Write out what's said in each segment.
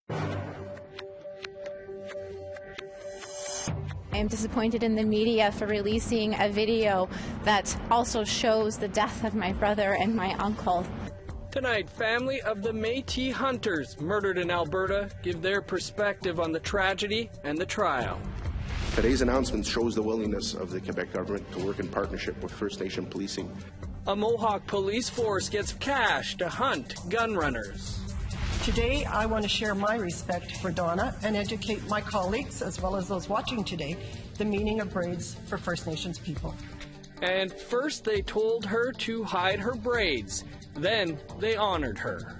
I am disappointed in the media for releasing a video that also shows the death of my brother and my uncle. Tonight, family of the Métis hunters murdered in Alberta give their perspective on the tragedy and the trial. Today's announcement shows the willingness of the Quebec government to work in partnership with First Nation policing. A Mohawk police force gets cash to hunt gun runners. Today, I want to share my respect for Donna and educate my colleagues, as well as those watching today, the meaning of braids for First Nations people. And first they told her to hide her braids, then they honored her.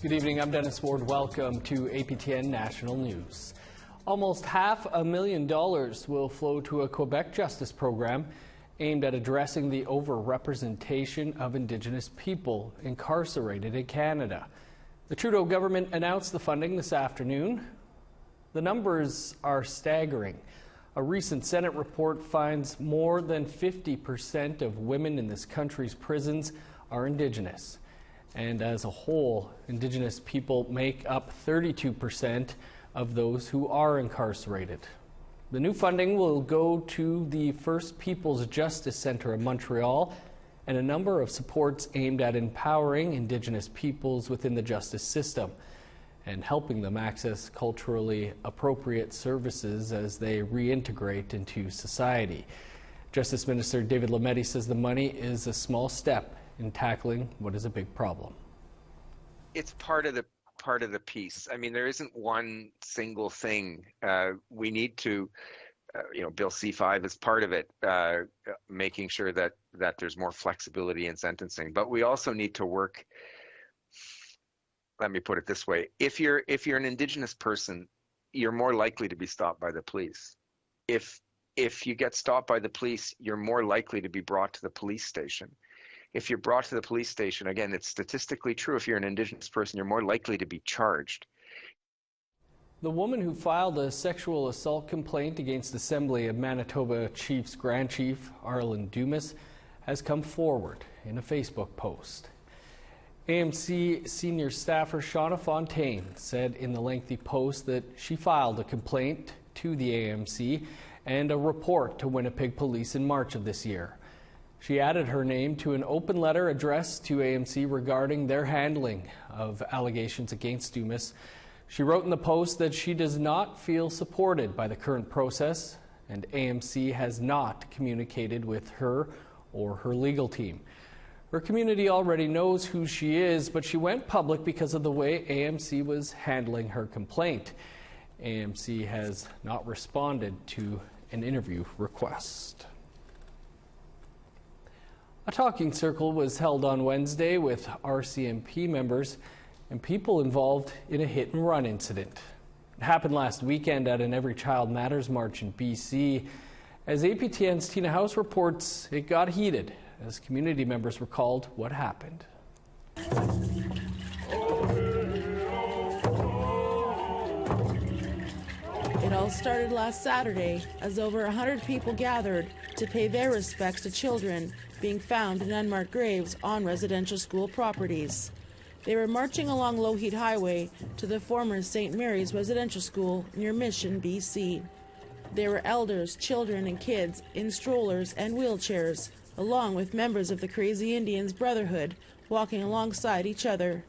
Good evening, I'm Dennis Ward. Welcome to APTN National News. Almost $500,000 will flow to a Quebec justice program aimed at addressing the overrepresentation of Indigenous people incarcerated in Canada. The Trudeau government announced the funding this afternoon. The numbers are staggering. A recent Senate report finds more than 50% of women in this country's prisons are Indigenous. And as a whole, Indigenous people make up 32% of those who are incarcerated. The new funding will go to the First Peoples Justice Centre of Montreal and a number of supports aimed at empowering Indigenous peoples within the justice system and helping them access culturally appropriate services as they reintegrate into society. Justice Minister David Métis says the money is a small step in tackling what is a big problem. It's part of the piece. I mean, there isn't one single thing. We need to, Bill C-5 is part of it, making sure that there's more flexibility in sentencing. But we also need to work. Let me put it this way: if you're an Indigenous person, you're more likely to be stopped by the police. If you get stopped by the police, you're more likely to be brought to the police station. If you're brought to the police station, again, it's statistically true, if you're an Indigenous person, you're more likely to be charged. The woman who filed a sexual assault complaint against Assembly of Manitoba Chief's Grand Chief, Arlen Dumas, has come forward in a Facebook post. AMC senior staffer Shauna Fontaine said in the lengthy post that she filed a complaint to the AMC and a report to Winnipeg Police in March of this year. She added her name to an open letter addressed to AMC regarding their handling of allegations against Dumas. She wrote in the post that she does not feel supported by the current process, and AMC has not communicated with her or her legal team. Her community already knows who she is, but she went public because of the way AMC was handling her complaint. AMC has not responded to an interview request. A talking circle was held on Wednesday with RCMP members and people involved in a hit-and-run incident. It happened last weekend at an Every Child Matters march in BC. As APTN's Tina House reports, it got heated as community members recalled what happened. It all started last Saturday as over 100 people gathered to pay their respects to children being found in unmarked graves on residential school properties. They were marching along Lougheed Highway to the former St. Mary's Residential School near Mission, BC. There were elders, children, and kids in strollers and wheelchairs, along with members of the Crazy Indians Brotherhood walking alongside each other.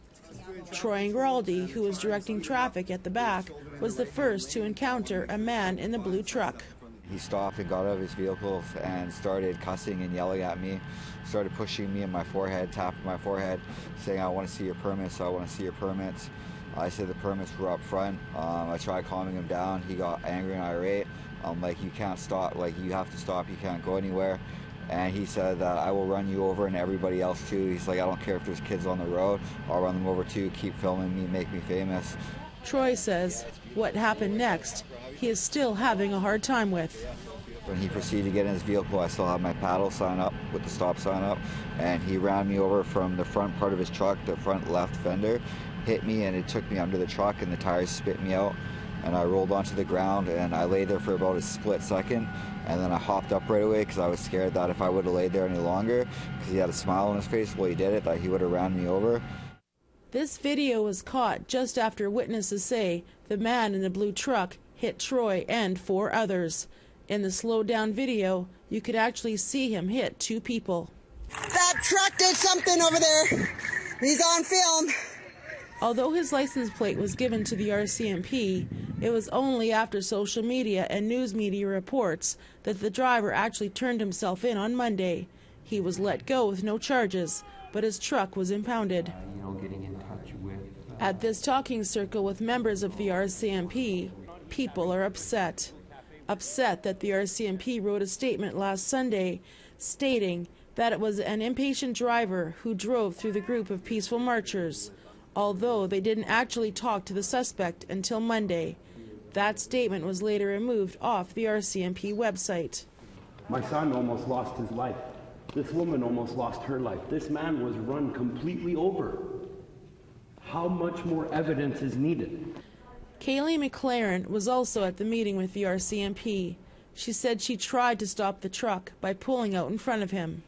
Troy Ingraldi, who was directing traffic at the back, was the first to encounter a man in the blue truck. He stopped and got out of his vehicle and started cussing and yelling at me, started pushing me in my forehead, tapping my forehead, saying, "I want to see your permits, I want to see your permits." I said the permits were up front. I tried calming him down. He got angry and irate. I'm like, "You can't stop, like you have to stop, you can't go anywhere." And he said that I will run you over and everybody else too. He's like, "I don't care if there's kids on the road, I'll run them over too, keep filming me, make me famous." Troy says what happened next, he is still having a hard time with. When he proceeded to get in his vehicle, I still had my paddle sign up with the stop sign up, and he ran me over from the front part of his truck, the front left fender, hit me, and it took me under the truck and the tires spit me out, and I rolled onto the ground and I lay there for about a split second, And then I hopped up right away because I was scared that if I would have laid there any longer, because he had a smile on his face while he did it, that he would have ran me over. This video was caught just after witnesses say the man in the blue truck hit Troy and 4 others. In the slowed down video, you could actually see him hit 2 people. That truck did something over there. He's on film. Although his license plate was given to the RCMP, it was only after social media and news media reports that the driver actually turned himself in on Monday. He was let go with no charges, but his truck was impounded. At this talking circle with members of the RCMP, people are upset. Upset that the RCMP wrote a statement last Sunday stating that it was an impatient driver who drove through the group of peaceful marchers, although they didn't actually talk to the suspect until Monday. That statement was later removed off the RCMP website. My son almost lost his life. This woman almost lost her life. This man was run completely over. How much more evidence is needed? Kaylee McLaren was also at the meeting with the RCMP. She said she tried to stop the truck by pulling out in front of him.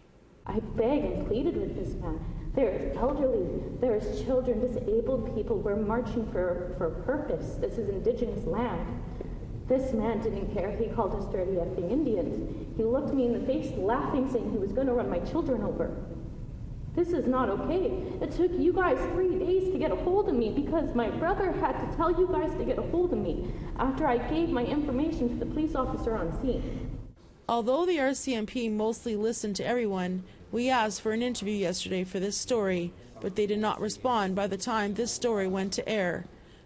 I begged and pleaded with this man. There's elderly, there's children, disabled people. We're marching for a purpose. This is Indigenous land. This man didn't care. He called us dirty effing Indians. He looked me in the face laughing, saying he was going to run my children over. This is not okay. It took you guys 3 days to get a hold of me because my brother had to tell you guys to get a hold of me after I gave my information to the police officer on scene. Although the RCMP mostly listened to everyone, we asked for an interview yesterday for this story, but they did not respond by the time this story went to air.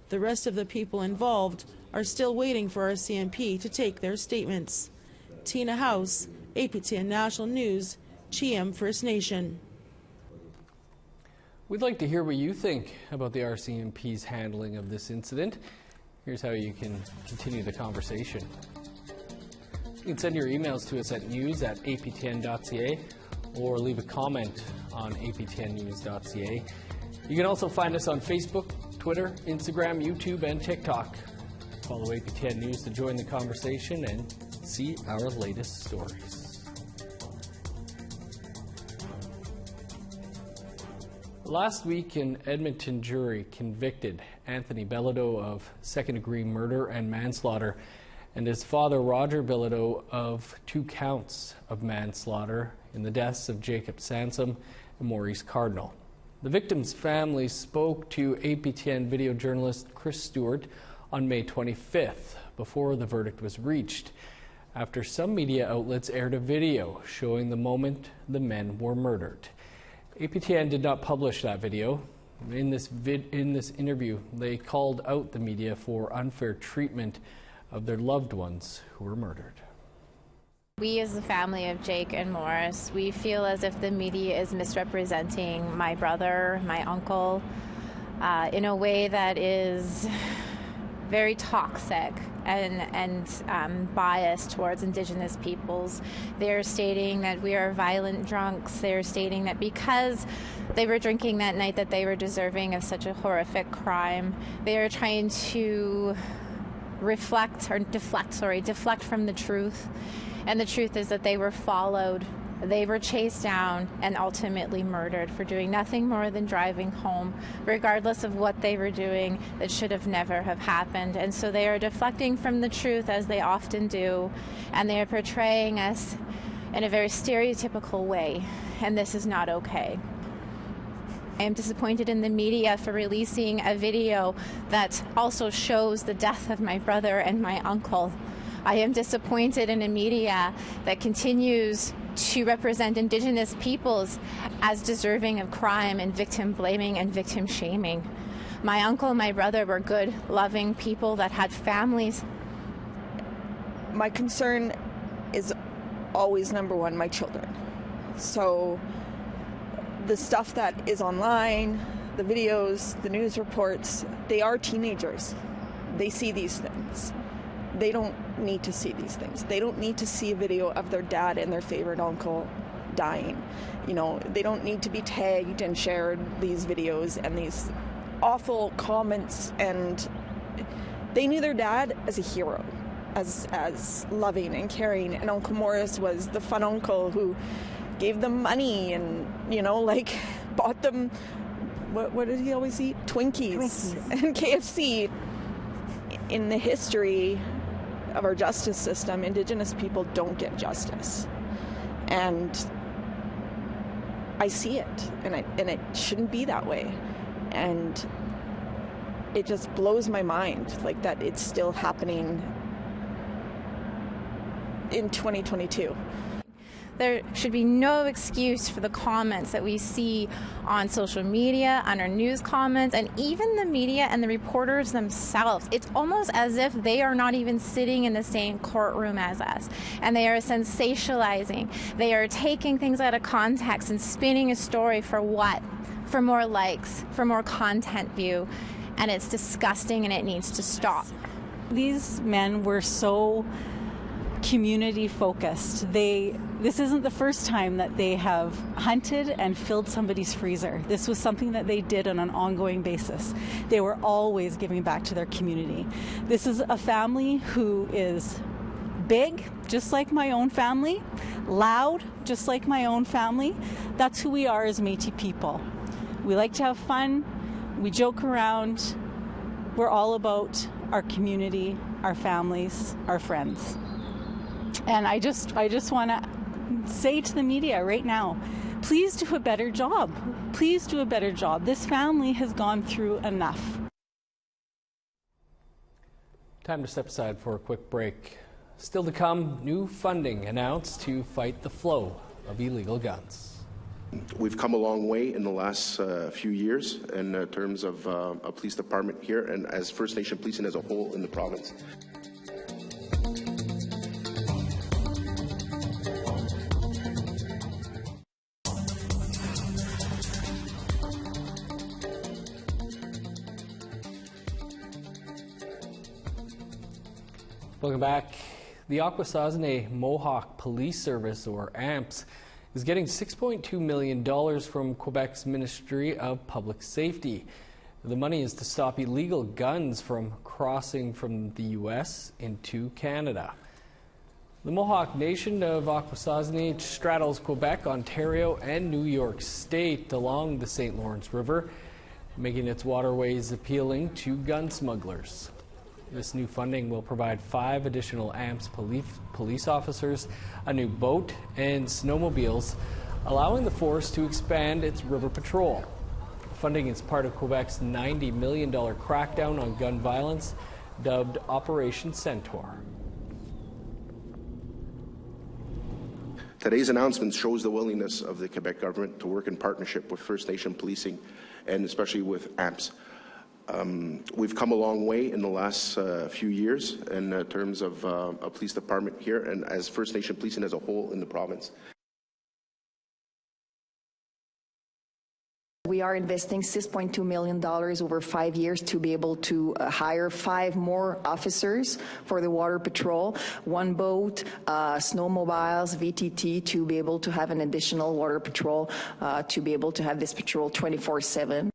The rest of the people involved are still waiting for RCMP to take their statements. Tina House, APTN National News, GM First Nation. We'd like to hear what you think about the RCMP's handling of this incident. Here's how you can continue the conversation. You can send your emails to us at news@aptn.ca or leave a comment on aptnnews.ca. You can also find us on Facebook, Twitter, Instagram, YouTube, and TikTok. Follow APTN News to join the conversation and see our latest stories. Last week, an Edmonton jury convicted Anthony Bilodeau of second-degree murder and manslaughter, and his father, Roger Bilodeau, of 2 counts of manslaughter in the deaths of Jacob Sansom and Maurice Cardinal. The victims' families spoke to APTN video journalist Chris Stewart on May 25th, before the verdict was reached, after some media outlets aired a video showing the moment the men were murdered. APTN did not publish that video. In this interview, they called out the media for unfair treatment of their loved ones who were murdered. We as the family of Jake and Morris, we feel as if the media is misrepresenting my brother, my uncle, in a way that is very toxic and biased towards Indigenous peoples. They're stating that we are violent drunks. They're stating that because they were drinking that night that they were deserving of such a horrific crime. They are trying to deflect from the truth. And the truth is that they were followed, they were chased down, and ultimately murdered for doing nothing more than driving home, regardless of what they were doing. That should have never have happened. And so they are deflecting from the truth, as they often do, and they are portraying us in a very stereotypical way, and this is not okay. I am disappointed in the media for releasing a video that also shows the death of my brother and my uncle. I am disappointed in a media that continues to represent Indigenous peoples as deserving of crime and victim blaming and victim shaming. My uncle and my brother were good, loving people that had families. My concern is always number one, my children. So the stuff that is online, the videos, the news reports, they are teenagers. They see these things. They don't need to see these things. They don't need to see a video of their dad and their favorite uncle dying. You know, they don't need to be tagged and shared these videos and these awful comments. And they knew their dad as a hero, as loving and caring, and Uncle Morris was the fun uncle who gave them money and, like bought them, what did he always eat? Twinkies. And KFC. In the history of our justice system, Indigenous people don't get justice. And I see it, and it shouldn't be that way. And it just blows my mind, like, that it's still happening in 2022. There should be no excuse for the comments that we see on social media, on our news comments, and even the media and the reporters themselves. It's almost as if they are not even sitting in the same courtroom as us, and they are sensationalizing. They are taking things out of context and spinning a story for what? For more likes, for more content view, and it's disgusting and it needs to stop. These men were so community focused. This isn't the first time that they have hunted and filled somebody's freezer. This was something that they did on an ongoing basis. They were always giving back to their community. This is a family who is big, just like my own family, loud, just like my own family. That's who we are as Métis people. We like to have fun, we joke around, we're all about our community, our families, our friends. And I just want to say to the media right now, please do a better job. Please do a better job. This family has gone through enough. Time to step aside for a quick break. Still to come, new funding announced to fight the flow of illegal guns. We've come a long way in the last few years in terms of a police department here and as First Nation policing as a whole in the province. Welcome back. The Akwesasne Mohawk Police Service, or AMPS, is getting $6.2 million from Quebec's Ministry of Public Safety. The money is to stop illegal guns from crossing from the U.S. into Canada. The Mohawk Nation of Akwesasne straddles Quebec, Ontario, and New York State along the St. Lawrence River, making its waterways appealing to gun smugglers. This new funding will provide 5 additional AMPS police officers, a new boat, and snowmobiles, allowing the force to expand its river patrol. Funding is part of Quebec's $90 million crackdown on gun violence, dubbed Operation Centaur. Today's announcement shows the willingness of the Quebec government to work in partnership with First Nation policing and especially with AMPS. We've come a long way in the last few years in terms of a police department here and as First Nation policing as a whole in the province. We are investing $6.2 million over 5 years to be able to hire 5 more officers for the Water Patrol, 1 boat, snowmobiles, VTT, to be able to have an additional Water Patrol, to be able to have this patrol 24/7.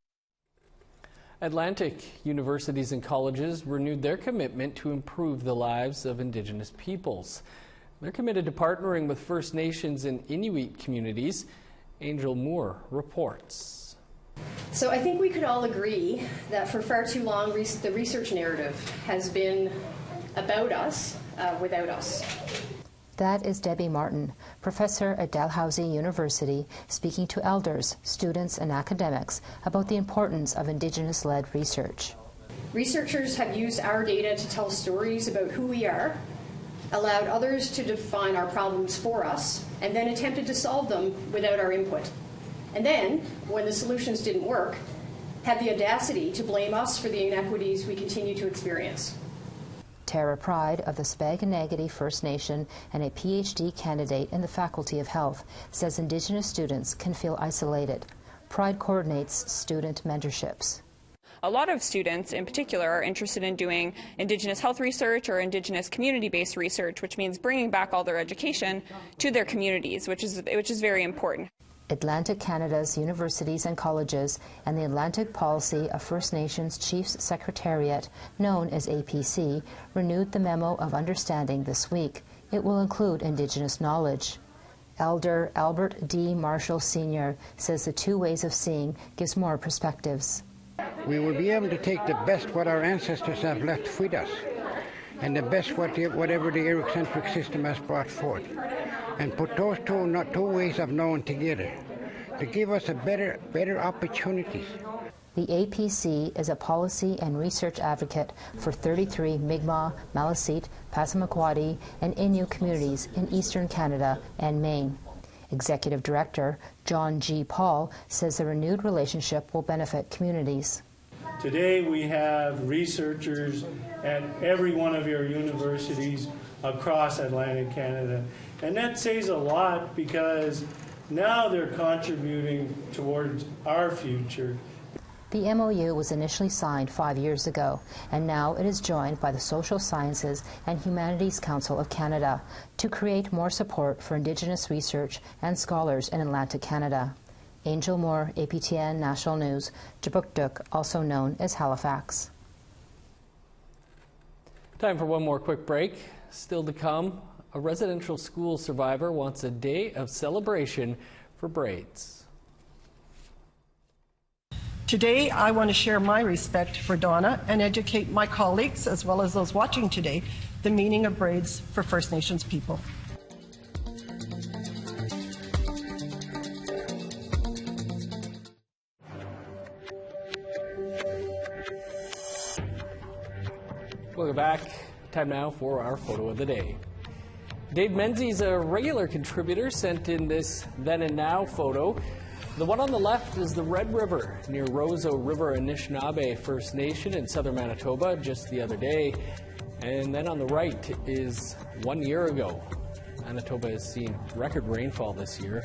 Atlantic universities and colleges renewed their commitment to improve the lives of Indigenous peoples. They're committed to partnering with First Nations and Inuit communities. Angel Moore reports. So I think we could all agree that for far too long the research narrative has been about us without us. That is Debbie Martin, professor at Dalhousie University, speaking to elders, students, and academics about the importance of Indigenous-led research. Researchers have used our data to tell stories about who we are, allowed others to define our problems for us, and then attempted to solve them without our input. And then, when the solutions didn't work, had the audacity to blame us for the inequities we continue to experience. Tara Pride of the Spaganagity First Nation and a PhD candidate in the Faculty of Health says Indigenous students can feel isolated. Pride coordinates student mentorships. A lot of students in particular are interested in doing Indigenous health research or Indigenous community-based research, which means bringing back all their education to their communities, which is very important. Atlantic Canada's universities and colleges and the Atlantic Policy of First Nations Chiefs Secretariat, known as APC, renewed the Memo of Understanding this week. It will include Indigenous knowledge. Elder Albert D. Marshall Sr. says the two ways of seeing gives more perspectives. We will be able to take the best what our ancestors have left with us and the best whatever the Eurocentric system has brought forth, and put those two ways of knowing together to give us a better opportunities. The APC is a policy and research advocate for 33 Mi'kmaq, Maliseet, Passamaquoddy, and Innu communities in eastern Canada and Maine. Executive Director John G. Paul says the renewed relationship will benefit communities. Today we have researchers at every one of your universities across Atlantic Canada, and that says a lot because now they're contributing towards our future. The MOU was initially signed 5 years ago, and now it is joined by the Social Sciences and Humanities Council of Canada to create more support for Indigenous research and scholars in Atlantic Canada. Angel Moore, APTN National News, Jabukduk, also known as Halifax. Time for one more quick break. Still to come, a residential school survivor wants a day of celebration for braids. Today, I want to share my respect for Donna and educate my colleagues, as well as those watching today, the meaning of braids for First Nations people. Welcome back. Time now for our photo of the day. Dave Menzies, a regular contributor, sent in this then and now photo. The one on the left is the Red River near Roseau River Anishinaabe First Nation in southern Manitoba just the other day. And then on the right is 1 year ago. Manitoba has seen record rainfall this year.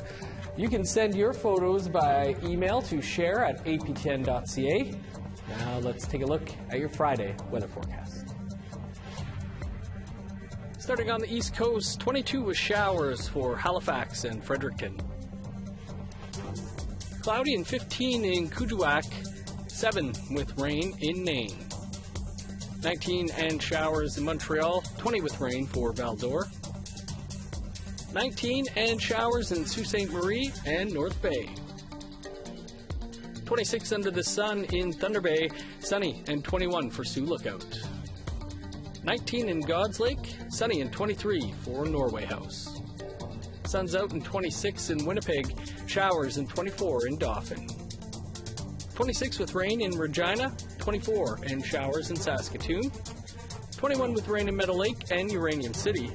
You can send your photos by email to share@aptn.ca. Now let's take a look at your Friday weather forecast. Starting on the East Coast, 22 with showers for Halifax and Fredericton. Cloudy and 15 in Kuujjuaq, 7 with rain in Nain. 19 and showers in Montreal, 20 with rain for Val-d'Or. 19 and showers in Sault Ste. Marie and North Bay. 26 under the sun in Thunder Bay, sunny, and 21 for Sioux Lookout. 19 in God's Lake, sunny, and 23 for Norway House. Sun's out in 26 in Winnipeg, showers in 24 in Dauphin. 26 with rain in Regina, 24 and showers in Saskatoon. 21 with rain in Meadow Lake and Uranium City.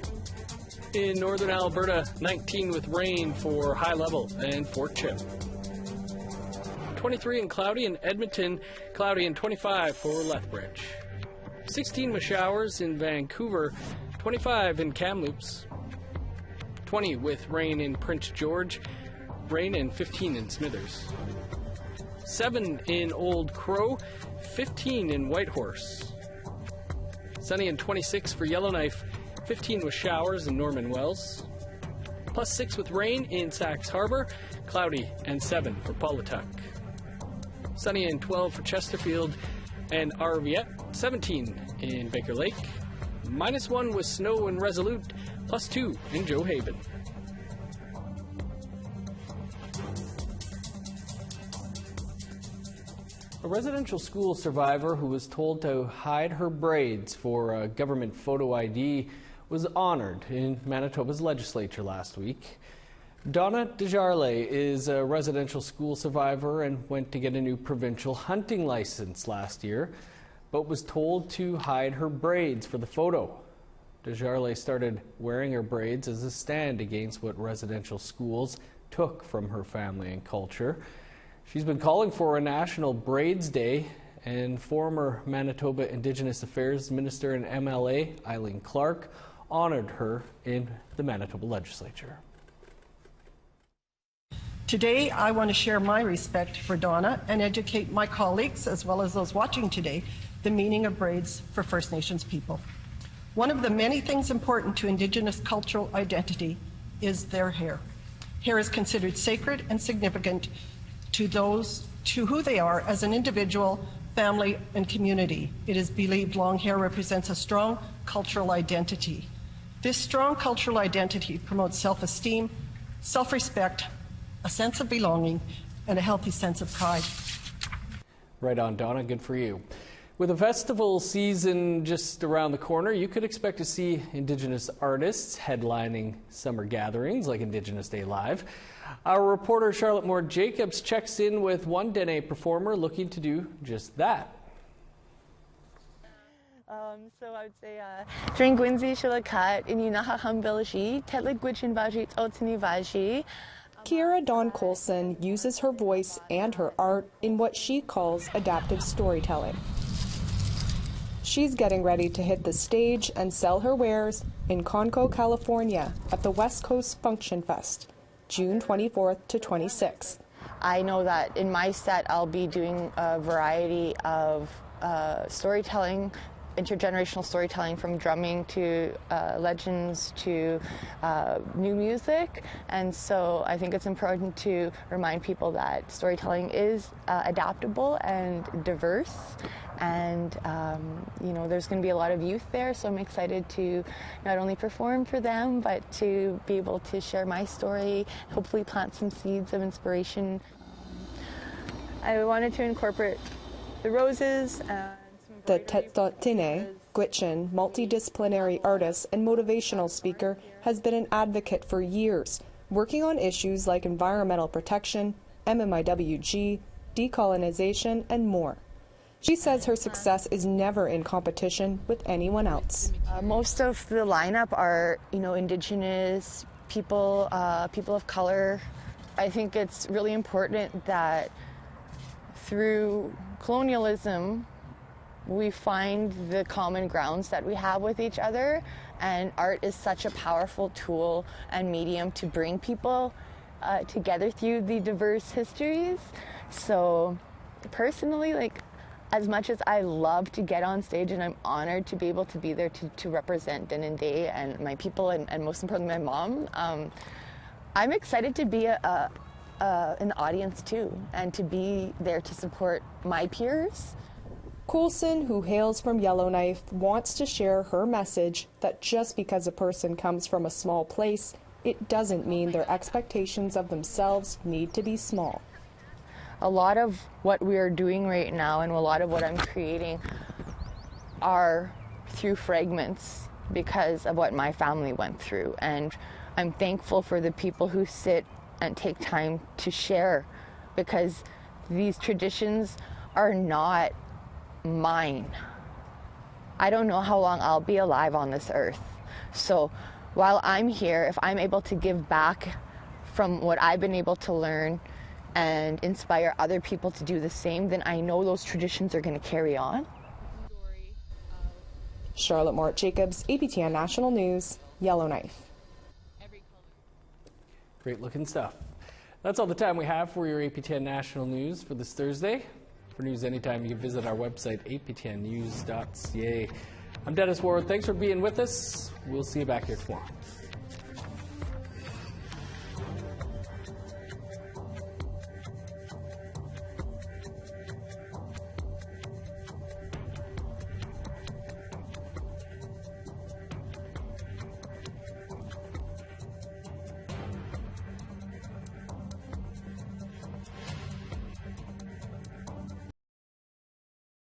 In northern Alberta, 19 with rain for High Level and Fort Chip. 23 and cloudy in Edmonton, cloudy and 25 for Lethbridge. 16 with showers in Vancouver, 25 in Kamloops. 20 with rain in Prince George, rain and 15 in Smithers. 7 in Old Crow, 15 in Whitehorse. Sunny and 26 for Yellowknife, 15 with showers in Norman Wells. Plus 6 with rain in Sax Harbor, cloudy and 7 for Paulatuck. Sunny and 12 for Chesterfield and Arviette, 17 in Baker Lake. -1 with snow in Resolute, plus 2 in Joe Haven. A residential school survivor who was told to hide her braids for a government photo ID was honored in Manitoba's legislature last week. Donna Desjarlais is a residential school survivor and went to get a new provincial hunting license last year, but was told to hide her braids for the photo. Desjarlais started wearing her braids as a stand against what residential schools took from her family and culture. She's been calling for a National Braids Day, and former Manitoba Indigenous Affairs Minister and MLA Eileen Clark honored her in the Manitoba legislature. Today, I want to share my respect for Donna and educate my colleagues, as well as those watching today, the meaning of braids for First Nations people. One of the many things important to Indigenous cultural identity is their hair. Hair is considered sacred and significant to who they are as an individual, family, and community. It is believed long hair represents a strong cultural identity. This strong cultural identity promotes self-esteem, self-respect, a sense of belonging, and a healthy sense of pride. Right on, Donna. Good for you. With the festival season just around the corner, you could expect to see Indigenous artists headlining summer gatherings like Indigenous Day Live. Our reporter Charlotte Moore Jacobs checks in with one Dene performer looking to do just that. So I would say, Drink Winzi Shilakat, Ininaha Humbilashi, Tetlik Gwichin Vajit Otini Vaji. Kiera Dawn Colson uses her voice and her art in what she calls adaptive storytelling. She's getting ready to hit the stage and sell her wares in Conco, California at the West Coast Function Fest, June 24th to 26th. I know that in my set I'll be doing a variety of storytelling, intergenerational storytelling, from drumming to legends to new music. And so I think it's important to remind people that storytelling is adaptable and diverse. And you know, there's going to be a lot of youth there, so I'm excited to not only perform for them, but to be able to share my story, hopefully plant some seeds of inspiration. I wanted to incorporate the roses. The Tetotine Gwichin multidisciplinary artist and motivational speaker has been an advocate for years, working on issues like environmental protection, MMIWG, decolonization, and more. She says her success is never in competition with anyone else. Most of the lineup are, you know, Indigenous people, people of color. I think it's really important that through colonialism, we find the common grounds that we have with each other, and art is such a powerful tool and medium to bring people together through the diverse histories. So personally, like, as much as I love to get on stage, and I'm honored to be able to be there to represent Dene Day and my people, and most importantly my mom, I'm excited to be an audience too, and to be there to support my peers. Coulson, who hails from Yellowknife, wants to share her message that just because a person comes from a small place, it doesn't mean their expectations of themselves need to be small. A lot of what we are doing right now, and a lot of what I'm creating, are through fragments because of what my family went through. And I'm thankful for the people who sit and take time to share, because these traditions are not mine. I don't know how long I'll be alive on this earth. So while I'm here, if I'm able to give back from what I've been able to learn and inspire other people to do the same, then I know those traditions are going to carry on. Charlotte Moore Jacobs, APTN National News, Yellowknife. Great looking stuff. That's all the time we have for your APTN National News for this Thursday. For news anytime, you can visit our website, aptnnews.ca. I'm Dennis Ward. Thanks for being with us. We'll see you back here tomorrow.